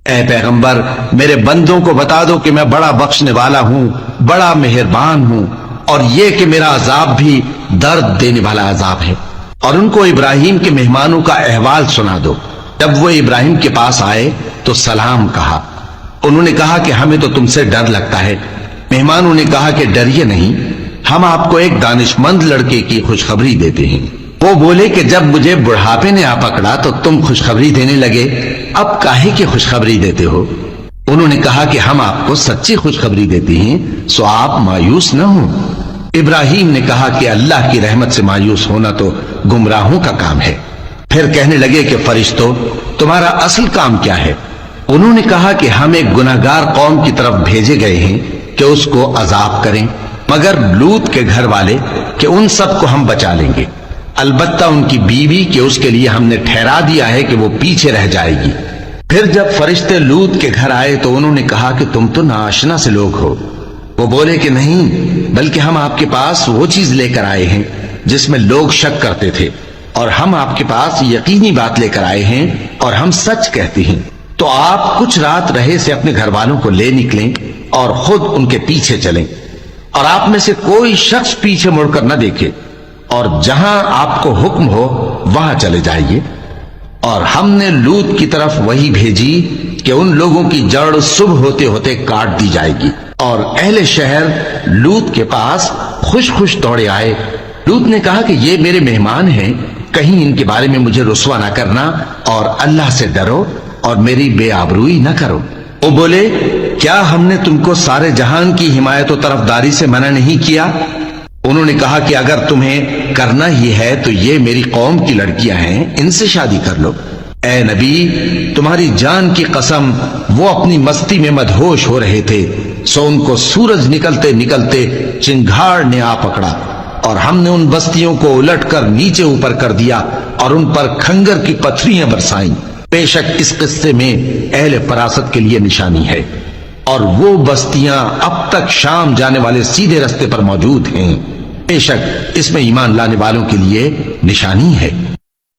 اے پیغمبر میرے بندوں کو بتا دو کہ میں بڑا بخشنے والا ہوں، بڑا مہربان ہوں، اور یہ کہ میرا عذاب بھی درد دینے والا عذاب ہے۔ اور ان کو ابراہیم کے مہمانوں کا احوال سنا دو۔ جب وہ ابراہیم کے پاس آئے تو سلام کہا۔ انہوں نے کہا کہ ہمیں تو تم سے ڈر لگتا ہے۔ مہمانوں نے کہا کہ ڈریے نہیں، ہم آپ کو ایک دانش مند لڑکے کی خوشخبری دیتے ہیں۔ وہ بولے کہ جب مجھے بڑھاپے نے آ پکڑا تو تم خوشخبری دینے لگے، اب کاہے کی خوشخبری دیتے ہو؟ انہوں نے کہا کہ ہم آپ کو سچی خوشخبری دیتے ہیں، سو آپ مایوس نہ ہوں۔ ابراہیم نے کہا کہ اللہ کی رحمت سے مایوس ہونا تو گمراہوں کا کام ہے۔ پھر کہنے لگے کہ فرشتوں، تمہارا اصل کام کیا ہے؟ انہوں نے کہا کہ ہم ایک گناہگار قوم کی طرف بھیجے گئے ہیں کہ اس کو عذاب کریں، مگر لوط کے گھر والے کہ ان سب کو ہم بچا لیں گے، البتہ ان کی بیوی کہ اس کے لیے ہم نے ٹھہرا دیا ہے کہ وہ پیچھے رہ جائے گی۔ پھر جب فرشتے لوط کے گھر آئے تو انہوں نے کہا کہ تم تو ناآشنا سے لوگ ہو۔ وہ بولے کہ نہیں، بلکہ ہم آپ کے پاس وہ چیز لے کر آئے ہیں جس میں لوگ شک کرتے تھے، اور ہم آپ کے پاس یقینی بات لے کر آئے ہیں اور ہم سچ کہتے ہیں۔ تو آپ کچھ رات رہے سے اپنے گھر والوں کو لے نکلیں اور خود ان کے پیچھے چلیں، اور آپ میں سے کوئی شخص پیچھے مڑ کر نہ دیکھے، اور جہاں آپ کو حکم ہو وہاں چلے جائیے۔ اور ہم نے لوط کی طرف وہی بھیجی کہ ان لوگوں کی جڑ صبح ہوتے ہوتے کاٹ دی جائے گی۔ اور اہل شہر لوط کے پاس خوش خوش دوڑے آئے۔ لوط نے کہا کہ یہ میرے مہمان ہیں، کہیں ان کے بارے میں مجھے رسوا نہ کرنا، اور اللہ سے ڈرو اور میری بے آبروئی نہ کرو۔ وہ بولے، کیا ہم نے تم کو سارے جہان کی حمایت و طرفداری سے منع نہیں کیا؟ انہوں نے کہا کہ اگر تمہیں کرنا ہی ہے تو یہ میری قوم کی لڑکیاں ہیں، ان سے شادی کر لو۔ اے نبی، تمہاری جان کی قسم وہ اپنی مستی میں مدہوش ہو رہے تھے، سو ان کو سورج نکلتے نکلتے چنگھاڑ نے آ پکڑا، اور ہم نے ان بستیوں کو الٹ کر نیچے اوپر کر دیا اور ان پر کھنگر کی پتھریاں برسائیں۔ بے شک اس قصے میں اہل فراست کے لیے نشانی ہے، اور وہ بستیاں اب تک شام جانے والے سیدھے رستے پر موجود ہیں۔ بے شک اس میں ایمان لانے والوں کے لیے نشانی ہے۔